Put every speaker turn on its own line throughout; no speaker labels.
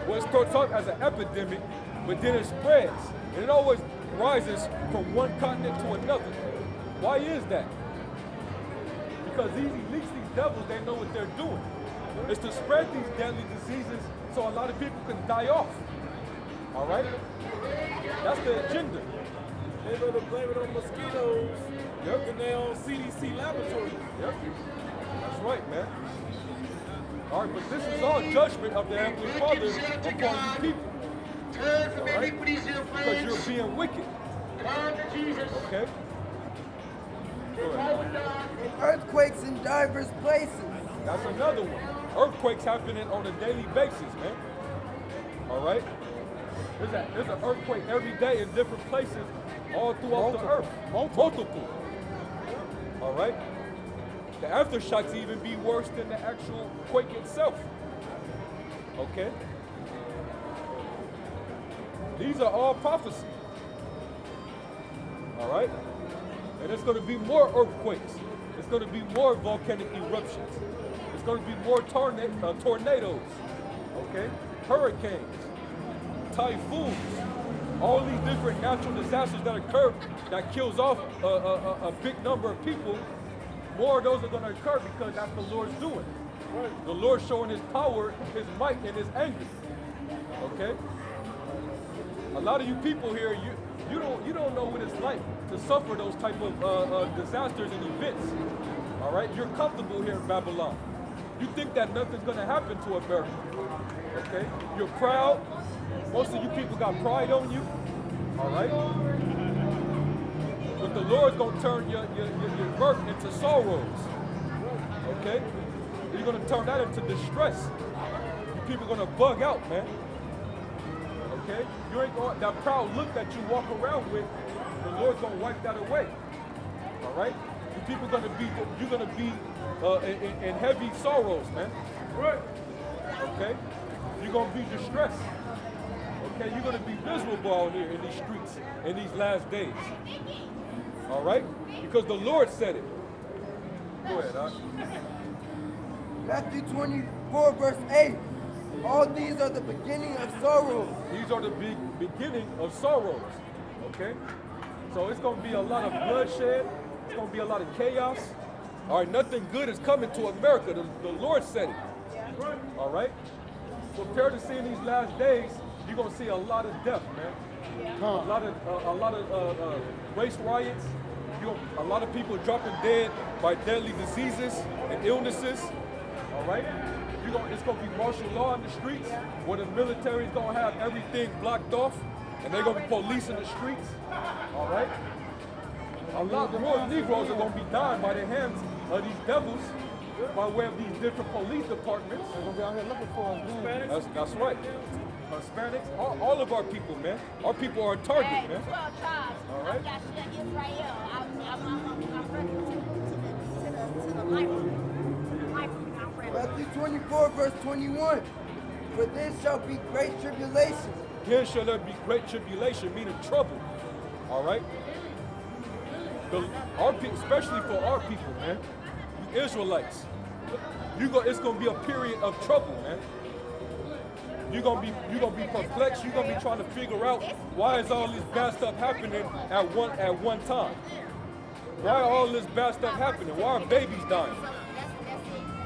Well, it starts off as an epidemic, but then it spreads. And it always rises from one continent to another. Why is that? Because these elites, these devils, they know what they're doing. It's to spread these deadly diseases so a lot of people can die off. All right? That's the agenda.
They rather blame it on mosquitoes
Yep.
than they on CDC laboratories.
Yep. That's right, man. All right, but this is all judgment of the Heavenly Father upon you people.
Turn from
All right?
iniquities, dear
Because
friends.
you're being wicked.
Come to Jesus.
Okay? Go ahead.
Earthquakes in diverse places.
That's another one. Earthquakes happening on a daily basis, man. All right? There's an earthquake every day in different places all throughout the earth. Multiple. All right? The aftershocks even be worse than the actual quake itself. Okay? These are all prophecy. All right? And it's going to be more earthquakes. It's going to be more volcanic eruptions. It's going to be more tornadoes. Okay? Hurricanes, typhoons, all these different natural disasters that occur that kills off a big number of people. More of those are going to occur because that's the Lord's doing. The Lord's showing his power, his might, and his anger. Okay? A lot of you people here, you don't know what it's like to suffer those type of disasters and events. All right? You're comfortable here in Babylon. You think that nothing's going to happen to America. Okay? You're proud. Most of you people got pride on you. All right? But the Lord's going to turn your birth into sorrows. Okay? You're going to turn that into distress. You people are going to bug out, man. Okay? You ain't going, that proud look that you walk around with, the Lord's going to wipe that away. All right? You people are going to be, you're going to be in heavy sorrows, man. Right? Okay? You're going to be distressed. Okay? You're going to be miserable out here in these streets in these last days. All right? Because the Lord said it. Go ahead, huh?
Matthew 24, verse 8. All these are the beginning of sorrows.
These are the beginning of sorrows. Okay? So it's going to be a lot of bloodshed. It's going to be a lot of chaos. All right? Nothing good is coming to America. The Lord said it. All right? Prepare to see in these last days, you're going to see a lot of death, man. A lot of race riots. A lot of people dropping dead by deadly diseases and illnesses. All right? It's going to be martial law in the streets where the military is going to have everything blocked off and they're going to be police in the streets. All right? A lot more Negroes are going to be dying by the hands of these devils by way of these different police departments. They're going to be out here looking for us. That's right. Hispanics, all of our people, man. Our people are a target, man. All right?
Matthew 24, verse 21. For this shall be great tribulation.
Then shall there be great tribulation, meaning trouble. All right? Especially for our people, man. You Israelites. It's going to be a period of trouble, man. You're gonna be perplexed. You're gonna be trying to figure out why is all this bad stuff happening at one time. Why all this bad stuff happening? Why are babies dying?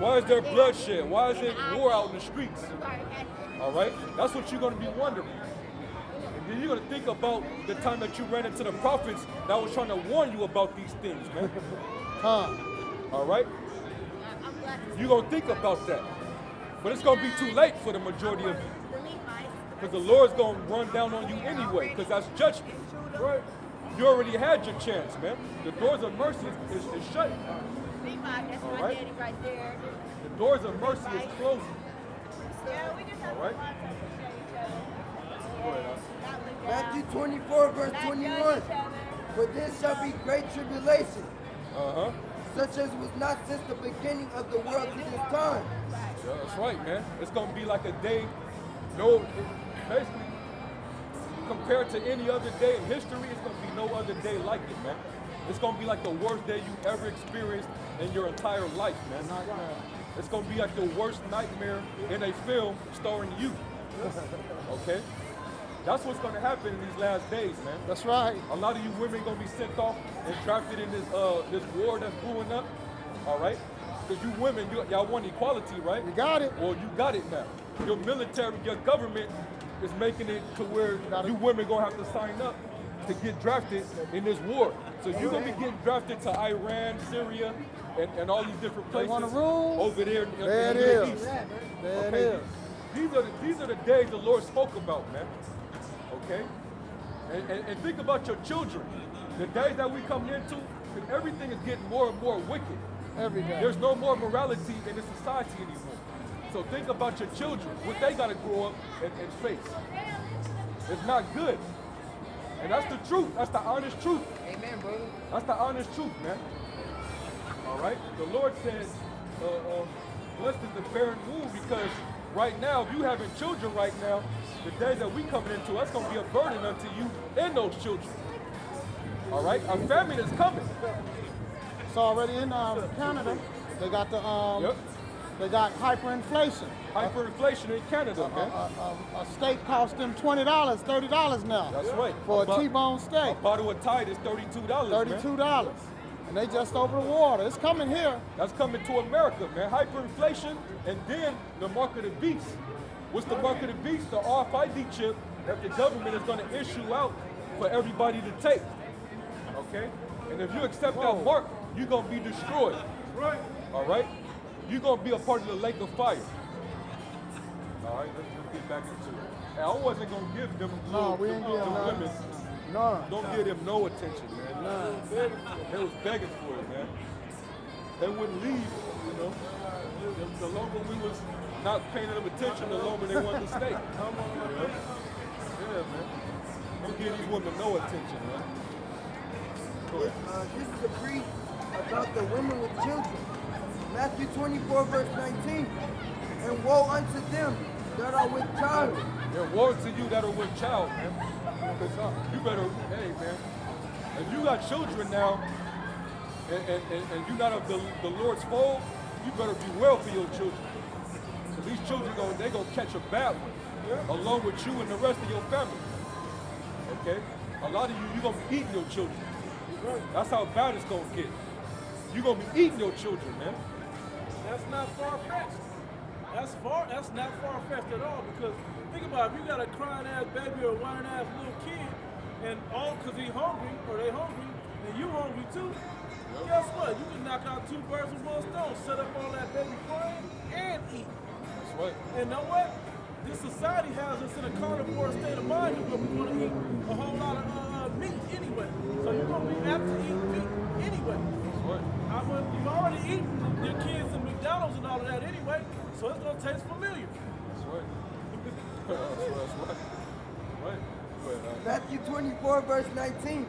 Why is there bloodshed? Why is there war out in the streets? All right, that's what you're gonna be wondering. And then you're gonna think about the time that you ran into the prophets that was trying to warn you about these things, man. All right, you're gonna think about that. But it's going to be too late for the majority of you. Because the Lord's going to run down on you anyway, because that's judgment. Right? You already had your chance, man. The doors of mercy is shut. All right? The doors of mercy is closing. All right?
Matthew 24, verse 21. For this shall be great tribulation. Such as was not since the beginning of the world to this time.
Yeah, that's right, man. It's going to be like a day, basically, compared to any other day in history, it's going to be no other day like it, man. It's going to be like the worst day you ever experienced in your entire life, man. It's going to be like the worst nightmare in a film starring you. Okay? That's what's going to happen in these last days, man.
That's right.
A lot of you women going to be sent off and drafted in this war that's brewing up. All right? Because you women, y'all want equality, right?
You got it.
Well, you got it now. Your military, your government is making it to where you women going to have to sign up to get drafted in this war. So you're going to be getting drafted to Iran, Syria, and all these different places
wanna rule?
over there in
There it
the Middle
is.
East.
There it
Okay?
is.
These are the days the Lord spoke about, man. Okay? And think about your children. The days that we come into, and everything is getting more and more wicked.
Every day.
There's no more morality in this society anymore. So think about your children, what they got to grow up and face. It's not good. And that's the truth. That's the honest truth.
Amen, brother.
That's the honest truth, man. All right? The Lord says, blessed is the barren womb, because right now, if you having children right now, the days that we coming into, that's going to be a burden unto you and those children. All right? A famine is coming.
It's already in Canada. They got the
Yep.
they got hyperinflation.
Hyperinflation in Canada, man.
A steak costs them $20, $30 now.
That's right.
For a
bo-
T-bone
A
steak.
bottle of Tide is $32, man.
$32. And they just over the water. It's coming here.
That's coming to America, man. Hyperinflation, and then the mark of the beast. What's the mark of the beast? The RFID chip that the government is going to issue out for everybody to take. Okay? And if you accept that mark, you're going to be destroyed.
Right.
All right? You're going to be a part of the lake of fire. All right, let's get back into it. And I wasn't going to give them
No, we ain't giving none.
women.
None.
Don't give them no attention, man.
None.
They was begging for it, man. They wouldn't leave, you know. The longer we was not paying them attention, the longer they wanted to stay. You know? Yeah, man. Don't give these women no attention, man. Go ahead.
This is a brief about the women with children. Matthew 24, verse 19. And woe unto them that are with child.
Yeah, woe to you that are with child, man. You better, hey, man. If you got children now, and you're not of the Lord's fold, you better be well for your children. So these children, they're going to catch a bad one, along with you and the rest of your family. Okay? A lot of you're going to be eating your children. That's how bad it's going to get. You're going to be eating your children, man.
That's not far-fetched. That's not far-fetched at all, because think about it, if you got a crying ass baby or a whining ass little kid, and all because he's hungry or they hungry, and you hungry too, guess what? You can knock out two birds with one stone, set up all that baby crying and eat.
That's right.
And know what? This society has us in a carnivore state of mind where we want to eat a whole lot of meat anyway. So you're going to be apt to eat meat anyway.
That's right.
You've already eaten your kids in McDonald's and all of that anyway, so it's going to taste familiar.
That's right. That's right. Right. But,
Matthew 24, verse 19.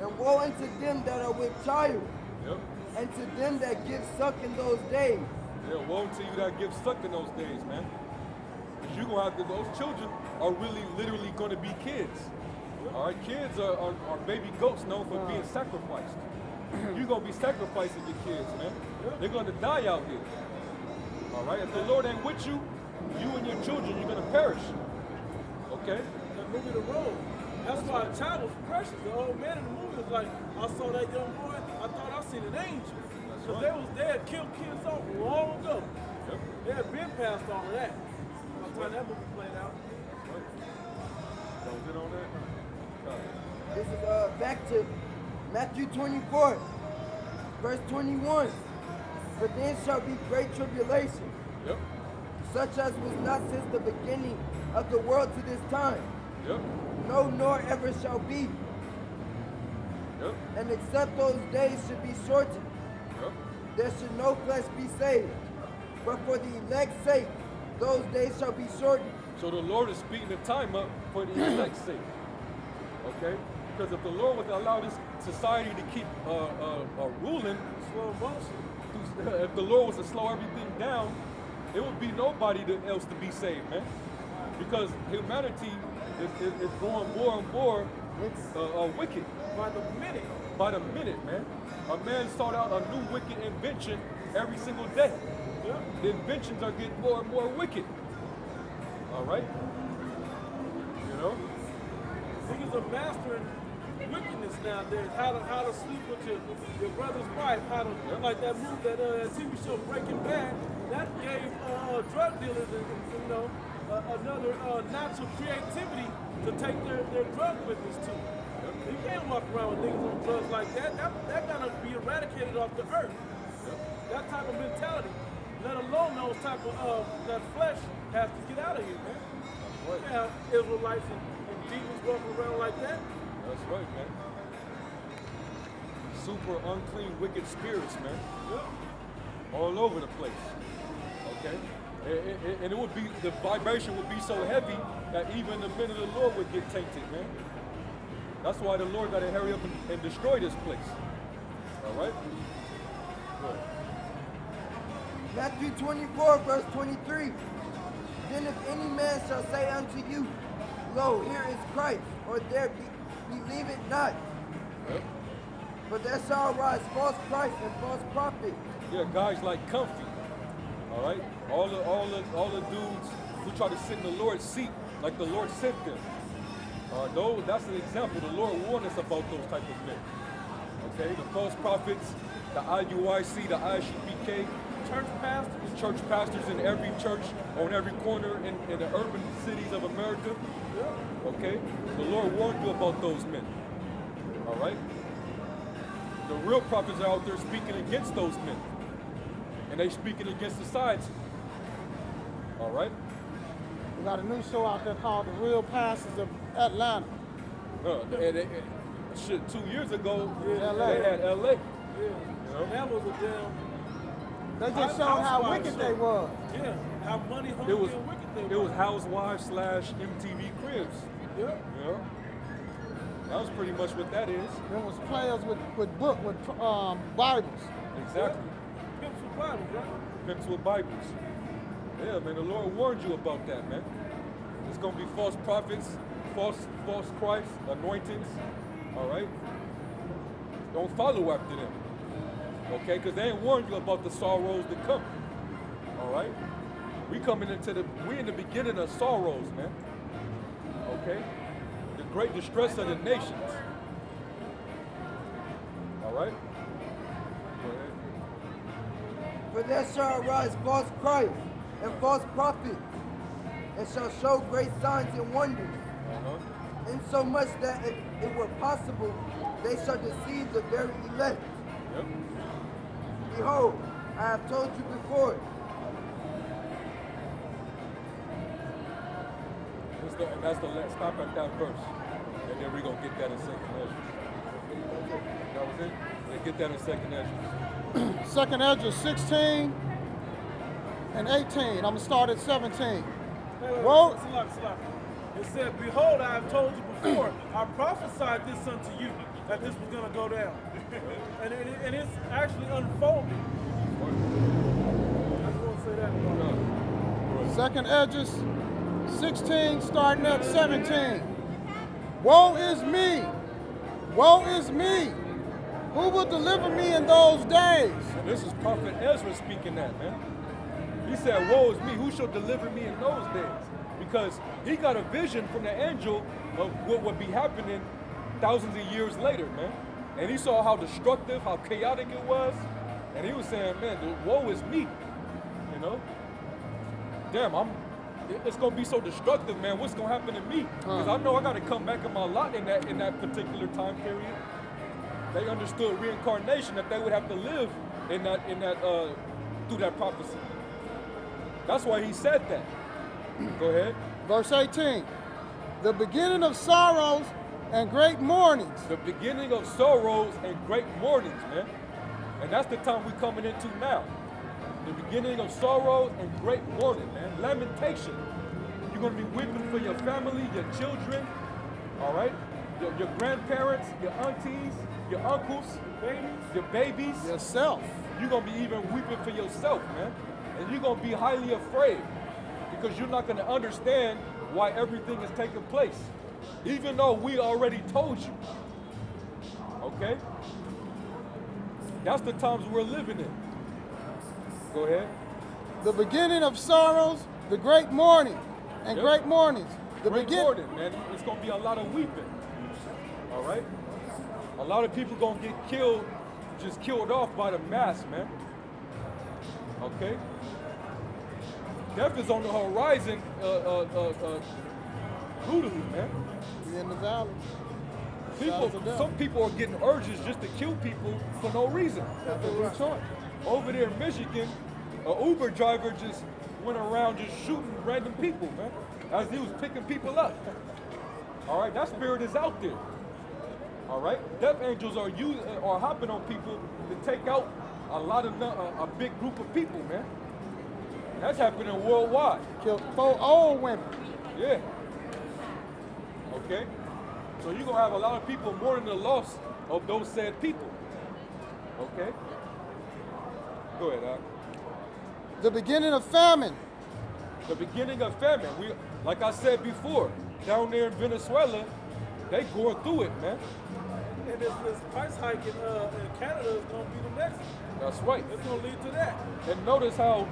And woe unto them that are with child,
yep.
and to them that give suck in those days.
Yeah, woe to you that give suck in those days, man. Because you're going to have to, those children are really literally going to be kids. All right, kids are baby goats known for being sacrificed. You're going to be sacrificing your kids, man. They're going to die out here. All right, if the Lord ain't with you, you and your children, you're going to perish. Okay?
That movie The Road. That's why the child was precious. The old man in the movie was like, I saw that young boy, I thought I seen an angel. Because they had killed kids off long ago.
Yep.
They had been past all of that. By the time that movie played out.
So get on that.
This is back to Matthew 24, verse 21. For then shall be great tribulation,
Yep.
such as was not since the beginning of the world to this time.
Yep.
No, nor ever shall be.
Yep.
And except those days should be shortened,
Yep.
there should no flesh be saved. But for the elect's sake, those days shall be shortened.
So the Lord is speeding the time up for the elect's sake. Okay? Because if the Lord would allow this society to keep ruling,
Slow motion.
if the Lord was to slow everything down, it would be nobody else to be saved, man. Because humanity is going more and more wicked
By the minute.
by the minute, man. A man sought out a new wicked invention every single day.
Yeah.
The inventions are getting more and more wicked. All right?
mastering wickedness nowadays. How to sleep with your brother's wife. How to like that movie, that TV show Breaking Bad. That gave drug dealers another notch of creativity to take their drug business to. You can't walk around with niggas on drugs like that. That gotta be eradicated off the earth. That type of mentality, let alone those type of that flesh has to get out of here, man.
Right.
You have Israelites and demons walking around like that.
That's right, man. Super unclean, wicked spirits, man. All over the place. Okay? And it would be, the vibration would be so heavy that even the men of the Lord would get tainted, man. That's why the Lord got to hurry up and destroy this place. All right? Good.
Matthew 24, verse 23. Then if any man shall say unto you, Lo, here is Christ, or there believe it not.
Yep.
For there shall arise false Christ and false prophet.
Yeah, guys like Comfy. All right? All the dudes who try to sit in the Lord's seat like the Lord sent them. That's an example. The Lord warned us about those type of men. Okay? The false prophets, the IUIC, the ISUPK, church pastors in every church, on every corner in the urban cities of America. Okay? The Lord warned you about those men. All right? The real prophets are out there speaking against those men. And they speaking against society. All right?
We got a new show out there called The Real Pastors of Atlanta.
Shit, 2 years ago,
LA.
they had LA.
Yeah.
You know?
That was a damn.
They just showed how wicked they was.
Yeah, how money hungry
It was
and wicked they
it was Housewives / MTV Cribs.
Yeah.
You know? That was pretty much what that is.
There was players with Bibles.
Exactly.
Pimps with Bibles, right?
Pimps with Bibles. Yeah, man, the Lord warned you about that, man. There's gonna be false prophets, false Christ, anointings. All right? Don't follow after them. Okay? Because they ain't warned you about the sorrows to come. All right? We in the beginning of sorrows, man. Okay? The great distress of the nations. All right? Go ahead.
For there shall arise false Christ and false prophets, and shall show great signs and wonders, insomuch that if it were possible, they shall deceive the very elect.
Yep.
Behold, I have told you before.
Stop at that verse. And then we're going to get that in 2nd Ezra. That was it? Yeah, get that in 2nd Ezra.
2nd Ezra 16 and 18. I'm going to start at 17. Whoa.
It said, behold, I have told you before, I prophesied this unto you, that this was going to go down. and it's actually unfolding. I just want to say that.
2nd Ezra 16, starting at 17. Woe is me! Woe is me! Who will deliver me in those days?
And this is Prophet Ezra speaking that, man. He said, woe is me, who shall deliver me in those days? Because he got a vision from the angel of what would be happening thousands of years later, man. And he saw how destructive, how chaotic it was. And he was saying, man, woe is me, you know? Damn, it's gonna be so destructive, man. What's gonna happen to me? Because I know I gotta come back in my lot in that particular time period. They understood reincarnation, that they would have to live in that through that prophecy. That's why he said that. Go ahead.
Verse 18. The beginning of sorrows and great mournings.
The beginning of sorrows and great mournings, man. And that's the time we're coming into now. The beginning of sorrows and great mourning, man. Lamentation. You're going to be weeping for your family, your children, all right? Your grandparents, your aunties, your uncles, your babies.
Yourself.
You're going to be even weeping for yourself, man. And you're going to be highly afraid because you're not going to understand why everything is taking place, even though we already told you, okay? That's the times we're living in. Go ahead.
The beginning of sorrows, the great mourning, and great mournings.
Great mourning, man. It's going to be a lot of weeping. All right? A lot of people gonna get killed, just killed off by the mass, man. Okay? Death is on the horizon, brutally, man.
We in the valley.
People,
Shadows of death.
some people are getting urges just to kill people for no reason.
That's a good choice.
Over there in Michigan, an Uber driver just went around just shooting random people, man, as he was picking people up. All right, that spirit is out there. All right, death angels are hopping on people to take out a big group of people, man. That's happening worldwide.
Killed 4 old women.
Yeah. Okay. So you're gonna have a lot of people mourning the loss of those said people. Okay. Go ahead, Doc.
The beginning of famine.
The beginning of famine. Like I said before, down there in Venezuela, they going through it, man.
And this price hike in Canada is going to be the next.
That's right.
It's going to lead to that.
And notice how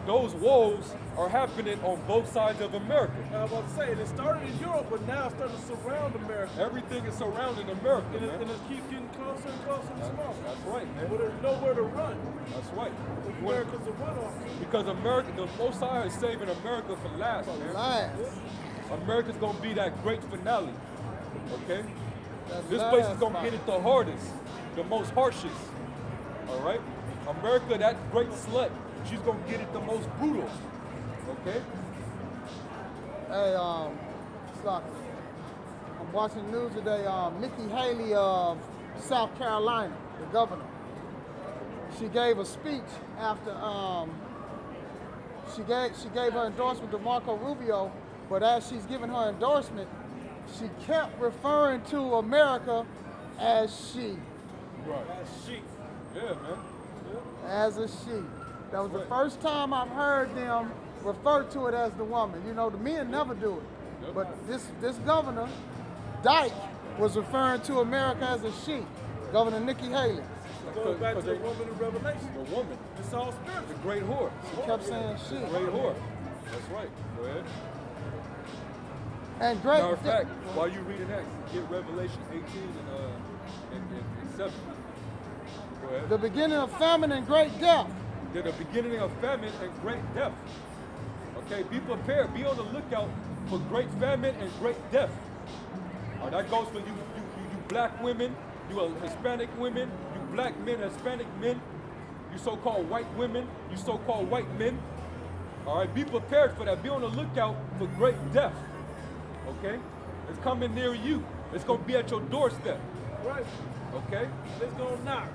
those woes are happening on both sides of America.
I was about to say, it started in Europe, but now it's starting to surround America.
Everything is surrounding America,
And
man.
it keeps getting closer and closer and smaller.
That's right, man.
But there's nowhere to run.
That's right.
America's a runoff.
Because America, the Most High is saving America for last, man.
Last.
America's gonna be that great finale. Okay?
That
This place is
last
gonna
part.
get it the hardest, the most harshest. All right? America, that great slut, she's gonna get it the most brutal. Okay?
Hey, Slocky, I'm watching the news today. Nikki Haley of South Carolina, the governor, she gave a speech after she gave her endorsement to Marco Rubio, but as she's giving her endorsement, she kept referring to America as she,
Right.
That's sheep.
Yeah, man.
as a she. That was the
Right.
first time I've heard them refer to it as the woman. You know, the men never do it.
Yep.
But this governor, Dyke, was referring to America as a she. Governor Nikki Haley.
Going back to
Because
the
they-
woman in Revelation.
The woman,
It's all
the
spiritual.
great whore.
She kept saying she.
Great whore. That's right. Go ahead.
And great.
Matter of fact, while you reading that, get Revelation 18 and 7. Go ahead.
The beginning of famine and great death.
They're the beginning of famine and great death. Okay, be prepared. Be on the lookout for great famine and great death. All right, that goes for you black women, you Hispanic women, you black men, Hispanic men, you so-called white women, you so-called white men. All right, be prepared for that. Be on the lookout for great death. Okay, it's coming near you. It's gonna be at your doorstep.
Right.
Okay,
It's going to knock.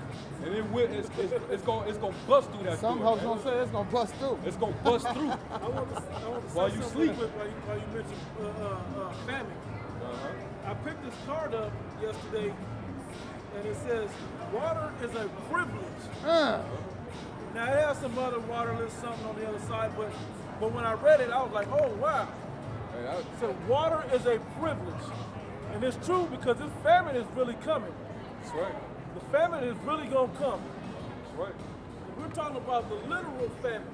and it's gonna bust through that
Some
door.
folks
man.
gonna say it's gonna bust through.
It's gonna bust through.
I want to say
While you
something
sleep.
real quick while you mentioned famine.
Uh-huh.
I picked this card up yesterday, and it says, water is a privilege. Now, it has some other waterless something on the other side, but when I read it, I was like, oh, wow.
Hey,
It said, water is a privilege. And it's true because this famine is really coming.
that's right.
The famine is really going to come.
That's right.
We're talking about the literal famine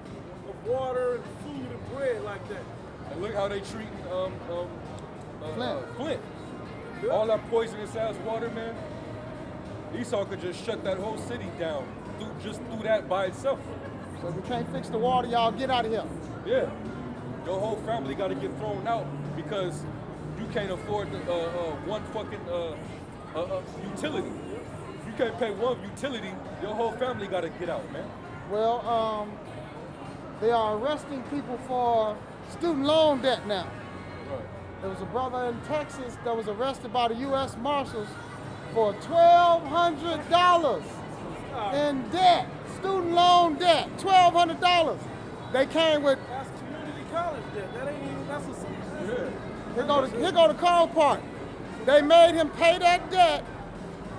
of water and food and bread like that.
And look how they treating
Flint.
Flint. All that poisonous ass water, man. Esau could just shut that whole city down through that by itself.
So if we can't fix the water, y'all get out of here.
Yeah. Your whole family got to get thrown out because you can't afford one fucking utility. You can't pay one utility. Your whole family got to get out, man.
Well, they are arresting people for student loan debt now.
Right.
There was a brother in Texas that was arrested by the U.S. Marshals for $1,200 in debt, student loan debt, $1,200. They came with,
That's community college debt. That ain't even, that's a
Yeah.
here go the call part. They made him pay that debt.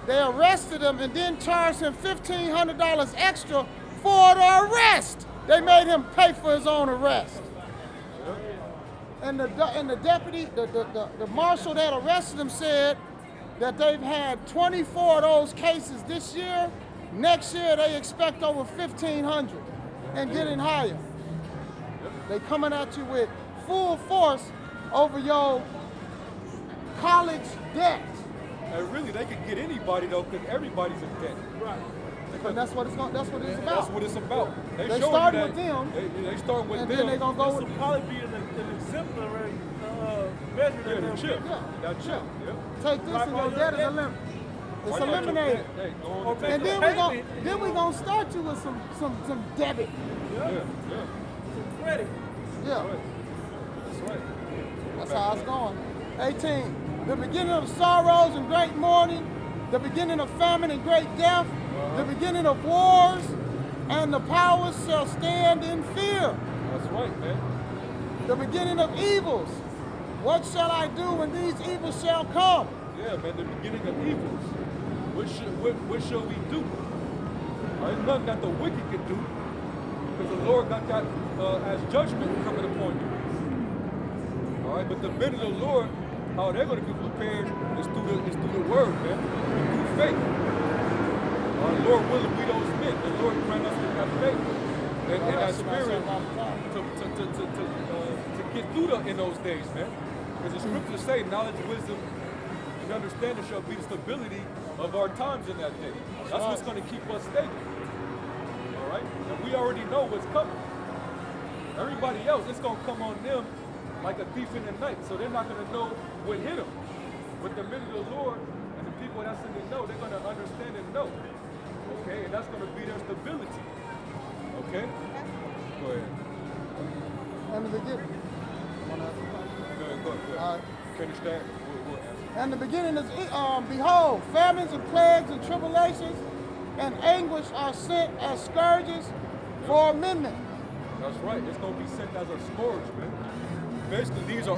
They arrested him and then charged him $1,500 extra for the arrest. They made him pay for his own arrest. And the deputy, the marshal that arrested him said that they've had 24 of those cases this year. Next year they expect over 1,500 and getting higher. They coming at you with full force over your college debt.
And really, they could get anybody though, because everybody's in debt.
Right.
And that's what it's about.
That's what it's about.
They
showing
started
you
with
that-
them,
They start with
and
them.
then they're gonna go
This
with.
will probably be an exemplary measure
Yeah,
that
the
they'll
chip.
give.
Yeah.
That chip. Yeah.
Take this
Like
and
all
your
your
debt is
debt.
eliminated. It's
Why not your
eliminated.
debt? Hey, go on
Or
and
make
And
take
then
that.
we gonna
payment.
then we gonna start you with some debit.
Yeah.
Yeah, yeah.
Some credit.
Yeah,
That's right. That's right.
that's how it's going. 18. The beginning of sorrows and great mourning, the beginning of famine and great death, the beginning of wars, and the powers shall stand in fear.
That's right, man.
The beginning of evils. What shall I do when these evils shall come?
Yeah, man, the beginning of evils. What shall we do? There's nothing that the wicked can do, because the Lord got that as judgment coming upon you. All right, but the men of the Lord, how they're going to be prepared is through the word, man, through faith. Lord willing, we those men. The Lord grant us to have faith and that spirit to get through in those days, man. Because the scriptures say knowledge, wisdom, and understanding shall be the stability of our times in that day. That's what's going to keep us stable. All right? And we already know what's coming. Everybody else, it's going to come on them like a thief in the night. So they're not going to know what hit them. But the men of the Lord and the people that's in the know, they're going to understand and know. Okay? And that's going to be their stability. Okay? Go ahead.
And the beginning.
Go ahead.
All right.
Finish that. We'll answer.
And the beginning is, behold, famines and plagues and tribulations and anguish are sent as scourges for amendment.
That's right. It's going to be sent as a scourge, man. Basically, these are